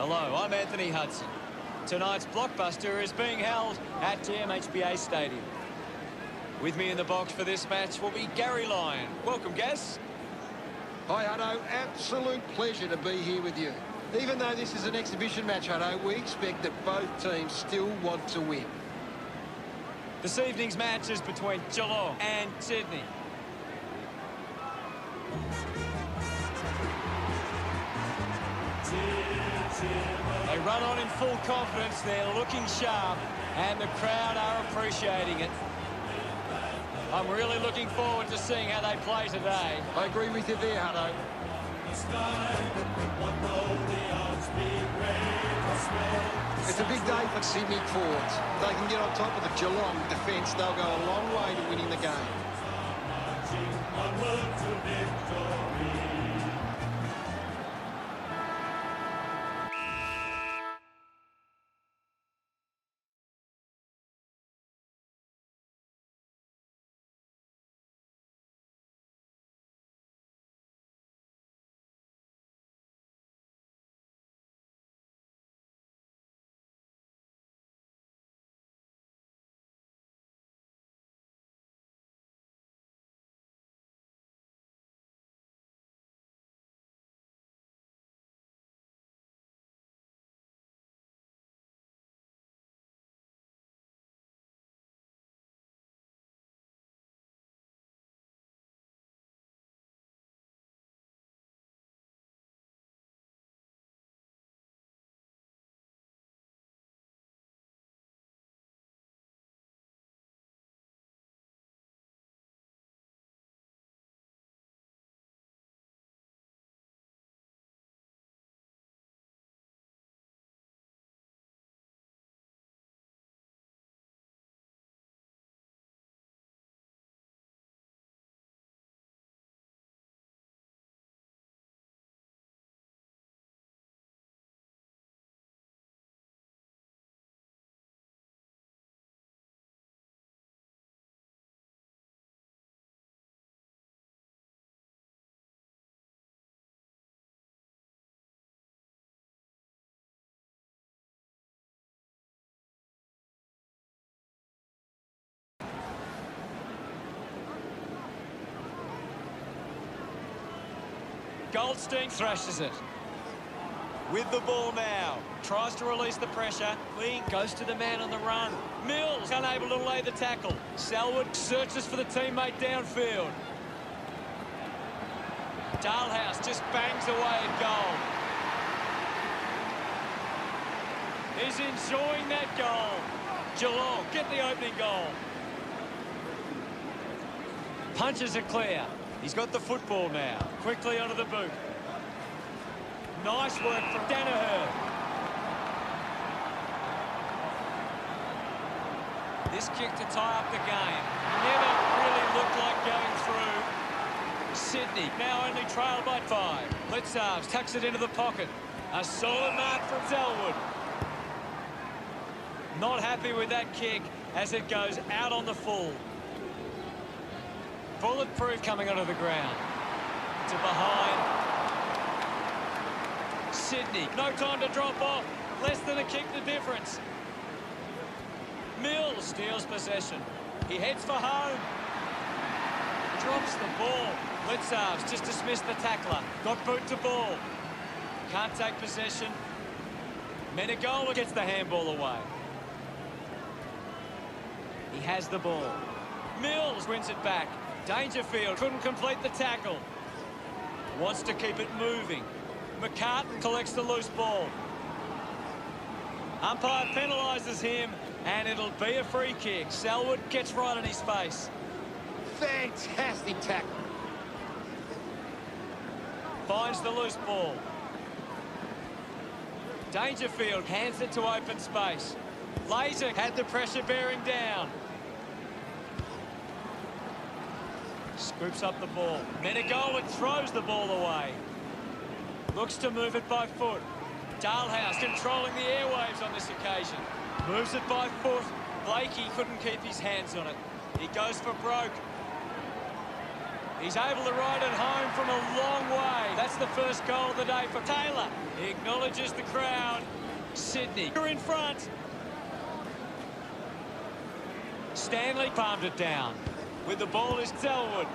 Hello, I'm Anthony Hudson. Tonight's blockbuster is being held at GMHBA Stadium. With me in the box for this match will be Gary Lyon. Welcome, Gaz. Hi, Hutto. Absolute pleasure to be here with you. Even though this is an exhibition match, Hutto, we expect that both teams still want to win. This evening's match is between Geelong and Sydney. They run on in full confidence, they're looking sharp, and the crowd are appreciating it. I'm really looking forward to seeing how they play today. I agree with you there, Hutto. It's a big day for Sydney forwards. They can get on top of the Geelong defence, they'll go a long way to winning the game. Goldstein thrashes it. With the ball now. Tries to release the pressure. Lee goes to the man on the run. Mills unable to lay the tackle. Selwood searches for the teammate downfield. Dalhouse just bangs away at goal. He's enjoying that goal. Geelong get the opening goal. Punches it clear. He's got the football now. Quickly onto the boot. Nice work from Danaher. This kick to tie up the game. Never really looked like going through. Sydney now only trailed by 5. Blitzarves tucks it into the pocket. A solid mark from Selwood. Not happy with that kick as it goes out on the full. Bulletproof coming onto the ground. To behind. Sydney, no time to drop off. Less than a kick the difference. Mills steals possession. He heads for home. Drops the ball. Blitzarves just dismissed the tackler. Got boot to ball. Can't take possession. Menegola gets the handball away. He has the ball. Mills wins it back. Dangerfield couldn't complete the tackle. Wants to keep it moving. McCartan collects the loose ball. Umpire penalises him, and it'll be a free kick. Selwood gets right in his face. Fantastic tackle. Finds the loose ball. Dangerfield hands it to open space. Laser had the pressure bearing down. Scoops up the ball. Menegola throws the ball away. Looks to move it by foot. Dalhouse controlling the airwaves on this occasion. Moves it by foot. Blakey couldn't keep his hands on it. He goes for broke. He's able to ride it home from a long way. That's the first goal of the day for Taylor. He acknowledges the crowd. Sydney are in front. Stanley palmed it down. With the ball is Selwood.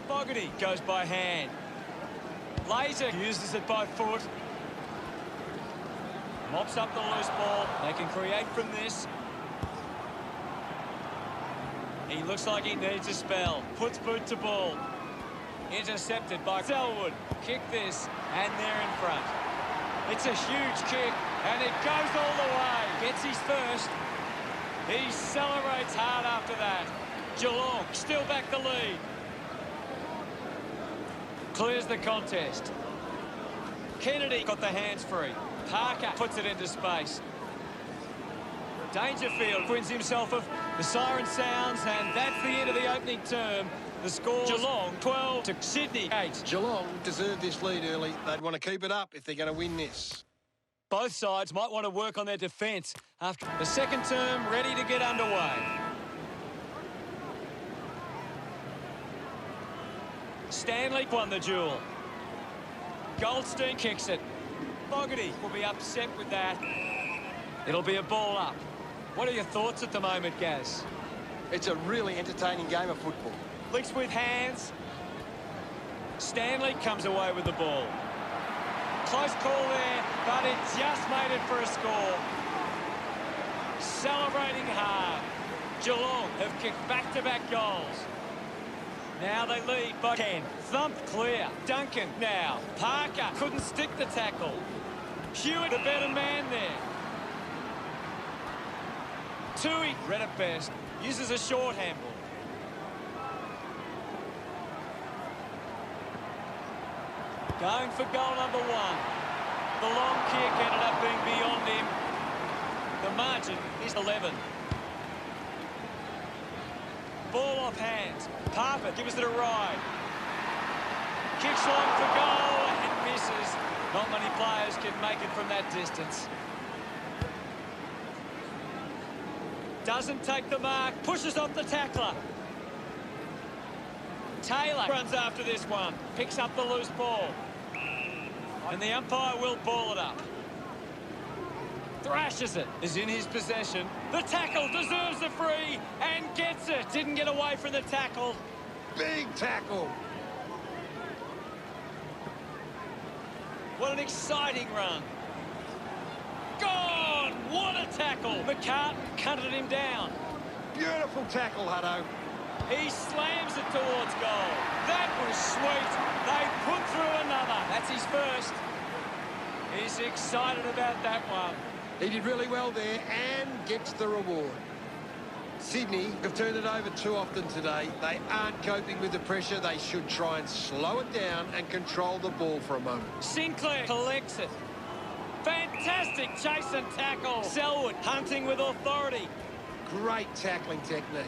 Fogarty goes by hand. Laser uses it by foot. Mops up the loose ball. They can create from this. He looks like he needs a spell. Puts boot to ball. Intercepted by Selwood. Kick this, and they're in front. It's a huge kick, and it goes all the way. Gets his first. He celebrates hard after that. Geelong still back the lead. Clears the contest. Kennedy got the hands free. Parker puts it into space. Dangerfield wins himself of the siren sounds, and that's the end of the opening term. The score: Geelong 12 to Sydney 8. Geelong deserve this lead early. They'd want to keep it up if they're going to win this. Both sides might want to work on their defence after the second term, ready to get underway. Stanley won the duel. Goldstein kicks it. Fogarty will be upset with that. It'll be a ball up. What are your thoughts at the moment, Gaz? It's a really entertaining game of football. Flicks with hands. Stanley comes away with the ball. Close call there, but it just made it for a score. Celebrating hard. Geelong have kicked back-to-back goals. Now they lead by 10. Thumped clear. Duncan now. Parker couldn't stick the tackle. Hewitt, the better man there. Tui, read it best. Uses a short handle. Going for goal number 1. The long kick ended up being beyond him. The margin is 11. Ball off hands. Parker gives it a ride. Kicks long for goal and misses. Not many players can make it from that distance. Doesn't take the mark. Pushes off the tackler. Taylor runs after this one. Picks up the loose ball. And the umpire will ball it up. Thrashes it. Is in his possession. The tackle deserves a free and gets it. Didn't get away from the tackle. Big tackle. What an exciting run. Gone! What a tackle. McCartan cutted him down. Beautiful tackle, Hutto. He slams it towards goal. That was sweet. They put through another. That's his first. He's excited about that one. He did really well there and gets the reward. Sydney have turned it over too often today. They aren't coping with the pressure. They should try and slow it down and control the ball for a moment. Sinclair collects it. Fantastic chase and tackle. Selwood hunting with authority. Great tackling technique.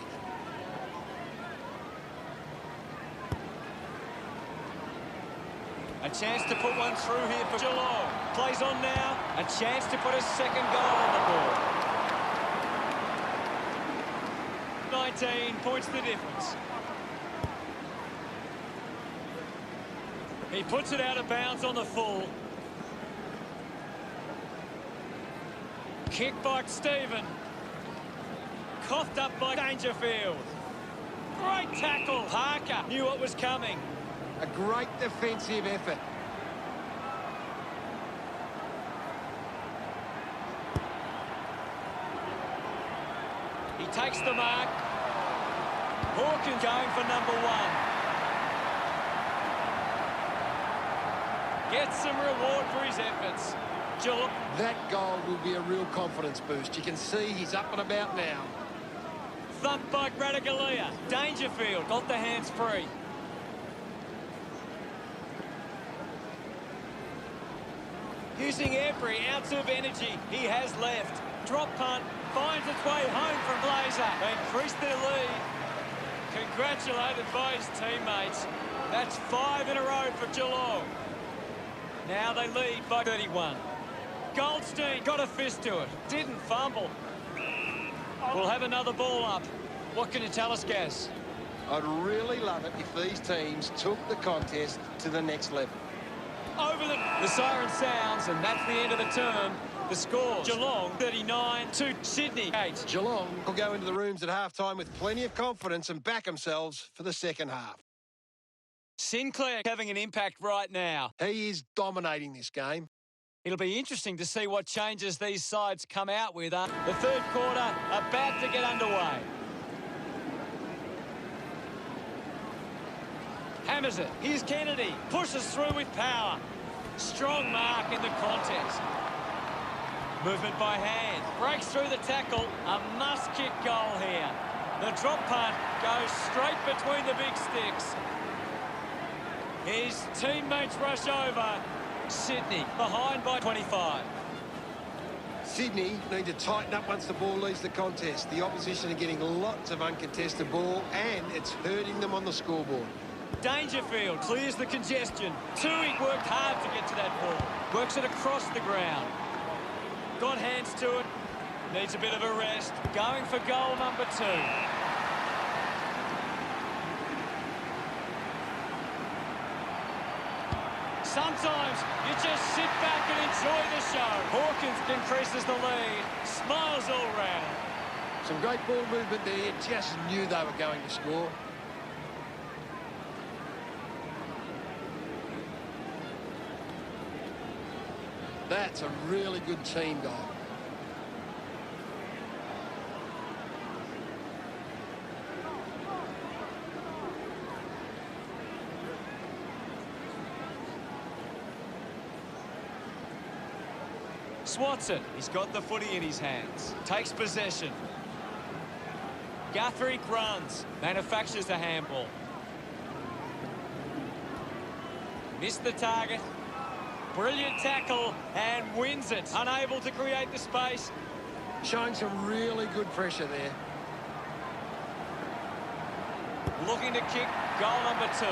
A chance to put one through here for Geelong. Plays on now. A chance to put a second goal on the board. 19 points the difference. He puts it out of bounds on the full. Kick by Stephen. Coughed up by Dangerfield. Great tackle. Parker knew what was coming. A great defensive effort. He takes the mark. Hawkins going for number 1. Gets some reward for his efforts. Geelong. That goal will be a real confidence boost. You can see he's up and about now. Thumped by Radaglia. Dangerfield got the hands free. Using every ounce of energy he has left. Drop punt finds its way home from Blazer. They increase their lead. Congratulated by his teammates. That's 5 in a row for Geelong. Now they lead by 31. Goldstein got a fist to it. Didn't fumble. We'll have another ball up. What can you tell us, Gaz? I'd really love it if these teams took the contest to the next level. Over the siren sounds, and that's the end of the term. The score, Geelong 39 to Sydney 8. Geelong will go into the rooms at halftime with plenty of confidence and back themselves for the second half. Sinclair having an impact right now. He is dominating this game. It'll be interesting to see what changes these sides come out with. The third quarter about to get underway. Hammers it. Here's Kennedy. Pushes through with power. Strong mark in the contest. Movement by hand. Breaks through the tackle. A must-kick goal here. The drop punt goes straight between the big sticks. His teammates rush over. Sydney behind by 25. Sydney need to tighten up once the ball leaves the contest. The opposition are getting lots of uncontested ball and it's hurting them on the scoreboard. Dangerfield clears the congestion. Tui worked hard to get to that ball. Works it across the ground. Got hands to it. Needs a bit of a rest. Going for goal number 2. Sometimes you just sit back and enjoy the show. Hawkins increases the lead. Smiles all round. Some great ball movement there. Just knew they were going to score. That's a really good team goal. Swats it. He's got the footy in his hands. Takes possession. Guthrie runs. Manufactures a handball. Missed the target. Brilliant tackle and wins it. Unable to create the space. Showing some really good pressure there. Looking to kick goal number 2.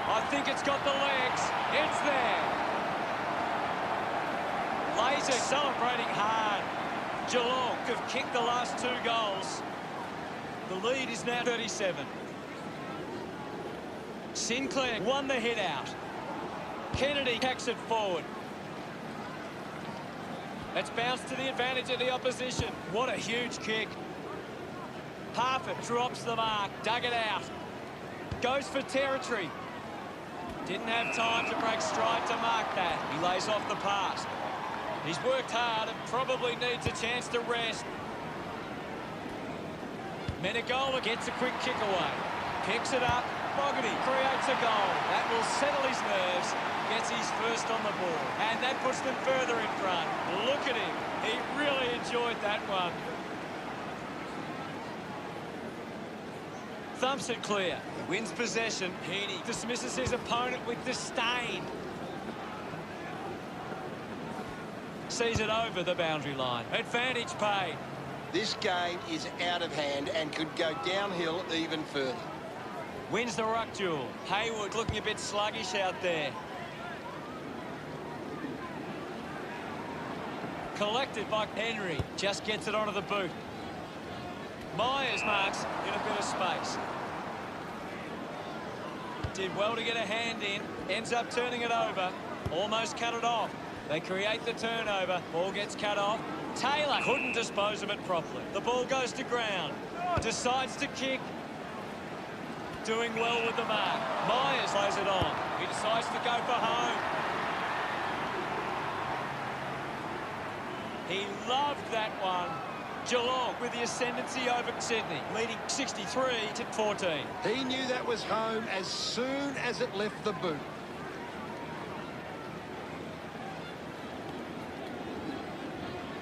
I think it's got the legs. It's there. Laser celebrating hard. Geelong have kicked the last 2 goals. The lead is now 37. Sinclair won the hit out. Kennedy hacks it forward. It's bounced to the advantage of the opposition. What a huge kick. Parfitt drops the mark. Dug it out. Goes for territory. Didn't have time to break stride to mark that. He lays off the pass. He's worked hard and probably needs a chance to rest. Menegola gets a quick kick away. Picks it up. Fogarty creates a goal. That will settle his nerves. Gets his first on the ball. And that puts them further in front. Look at him. He really enjoyed that one. Thumps it clear. He wins possession. Heaney dismisses his opponent with disdain. Sees it over the boundary line. Advantage paid. This game is out of hand and could go downhill even further. Wins the ruck duel. Hayward looking a bit sluggish out there. Collected by Henry. Just gets it onto the boot. Myers marks in a bit of space. Did well to get a hand in. Ends up turning it over. Almost cut it off. They create the turnover. Ball gets cut off. Taylor couldn't dispose of it properly. The ball goes to ground. Decides to kick. Doing well with the mark. Myers lays it on. He decides to go for home. He loved that one. Geelong with the ascendancy over Sydney, leading 63 to 14. He knew that was home as soon as it left the boot.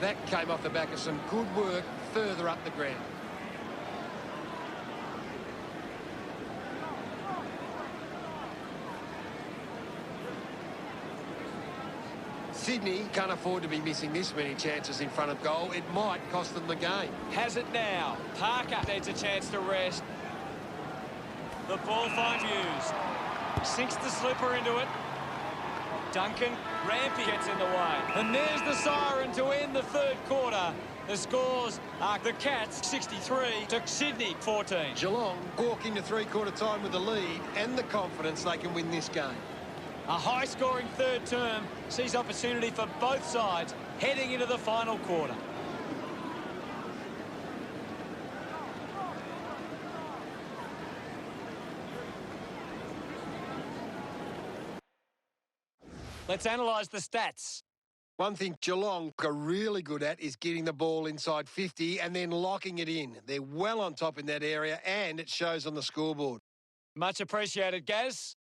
That came off the back of some good work further up the ground. Sydney can't afford to be missing this many chances in front of goal. It might cost them the game. Has it now. Parker needs a chance to rest. The ball finds Hughes. Sinks the slipper into it. Duncan, Rampy gets in the way. And there's the siren to end the third quarter. The scores are the Cats 63 to Sydney 14. Geelong walk into three-quarter time with the lead and the confidence they can win this game. A high-scoring third term sees opportunity for both sides heading into the final quarter. Let's analyse the stats. One thing Geelong are really good at is getting the ball inside 50 and then locking it in. They're well on top in that area, and it shows on the scoreboard. Much appreciated, Gaz.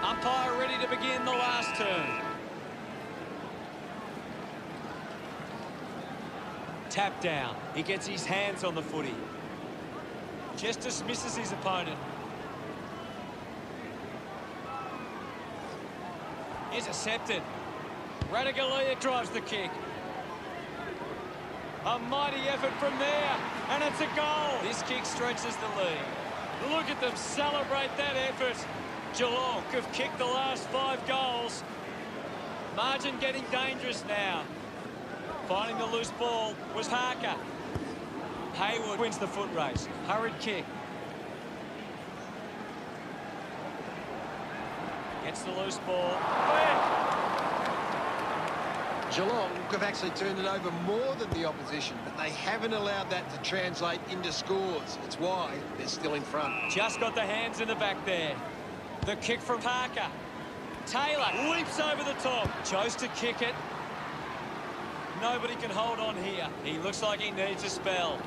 Umpire ready to begin the last turn. Tap down. He gets his hands on the footy. Just dismisses his opponent. Intercepted. Radaglia drives the kick. A mighty effort from there, and it's a goal. This kick stretches the lead. Look at them celebrate that effort. Geelong have kicked the last 5 goals. Margin getting dangerous now. Finding the loose ball was Harker. Hayward wins the foot race. Hurried kick. Gets the loose ball. Geelong have actually turned it over more than the opposition, but they haven't allowed that to translate into scores. It's why they're still in front. Just got the hands in the back there. The kick from Parker. Taylor leaps over the top. Chose to kick it. Nobody can hold on here. He looks like he needs a spell.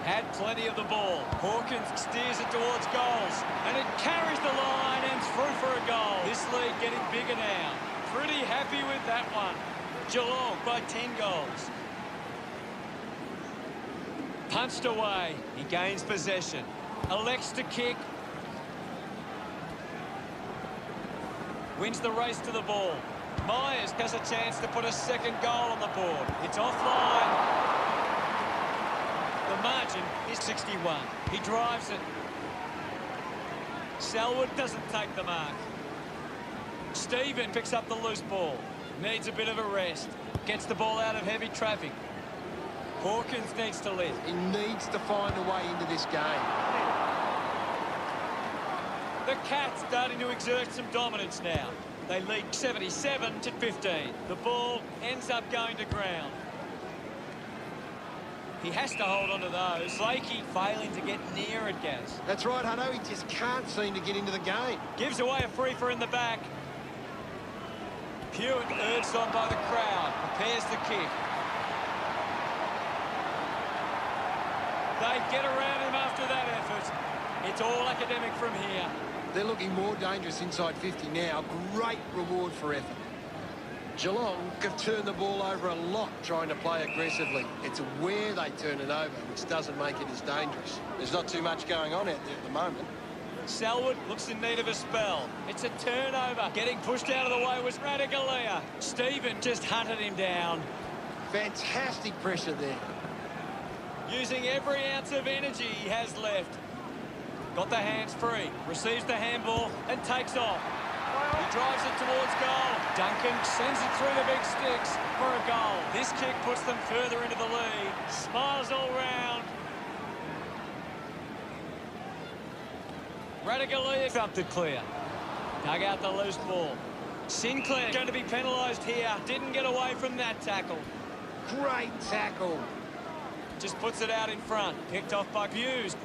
Had plenty of the ball. Hawkins steers it towards goals. And it carries the line and through for a goal. This lead getting bigger now. Pretty happy with that one. Geelong by 10 goals. Punched away. He gains possession. Elects to kick. Wins the race to the ball. Myers has a chance to put a second goal on the board. It's offline. The margin is 61. He drives it. Selwood doesn't take the mark. Stephen picks up the loose ball. Needs a bit of a rest. Gets the ball out of heavy traffic. Hawkins needs to lift. He needs to find a way into this game. The Cats starting to exert some dominance now. They lead 77 to 15. The ball ends up going to ground. He has to hold on to those. Blakey failing to get near it, Gaz. That's right, Hutto. He just can't seem to get into the game. Gives away a free for in the back. Hewitt urged on by the crowd. Prepares the kick. They get around him after that effort. It's all academic from here. They're looking more dangerous inside 50 now. Great reward for effort. Geelong have turned the ball over a lot trying to play aggressively. It's where they turn it over, which doesn't make it as dangerous. There's not too much going on out there at the moment. Selwood looks in need of a spell. It's a turnover. Getting pushed out of the way was Radigalia. Stephen just hunted him down. Fantastic pressure there. Using every ounce of energy he has left. Got the hands free. Receives the handball and takes off. He drives it towards goal. Duncan sends it through the big sticks for a goal. This kick puts them further into the lead. Smiles all round. Radigalia up to clear. Dug out the loose ball. Sinclair going to be penalised here. Didn't get away from that tackle. Great tackle. Just puts it out in front. Picked off by Hughes.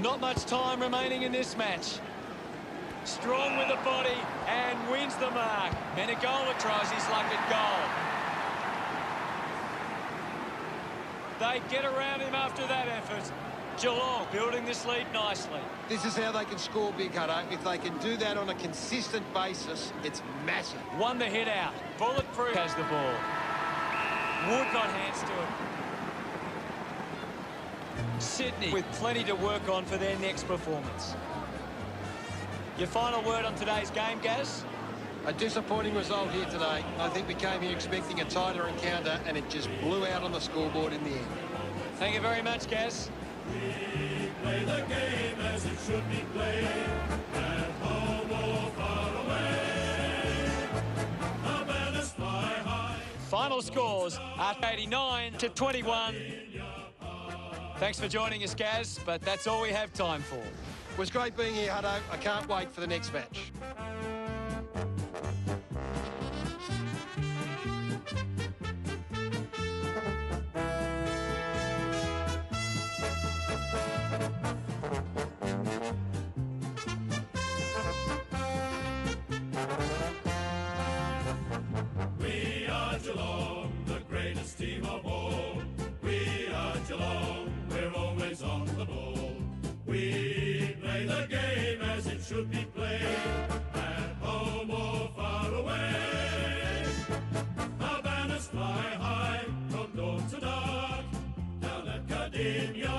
Not much time remaining in this match. Strong with the body and wins the mark. Menegola tries his luck at goal. They get around him after that effort. Geelong building this lead nicely. This is how they can score big, Hutto. If they can do that on a consistent basis, it's massive. Won the hit out. Bulletproof has the ball. Wood got hands to it. Sydney with plenty to work on for their next performance. Your final word on today's game, Gaz? A disappointing result here today. I think we came here expecting a tighter encounter and it just blew out on the scoreboard in the end. Thank you very much, Gaz. We play the game as it should be played, at home or far away. The banners fly high. Final scores are 89-21. Thanks for joining us, Gaz, but that's all we have time for. It was great being here, Hutto. I can't wait for the next match. We are Geelong, the greatest team of all. We are Geelong, we're always on the ball. We play the game as it should be played, at home or far away. Our banners fly high from dawn to dark, down at Cardinia.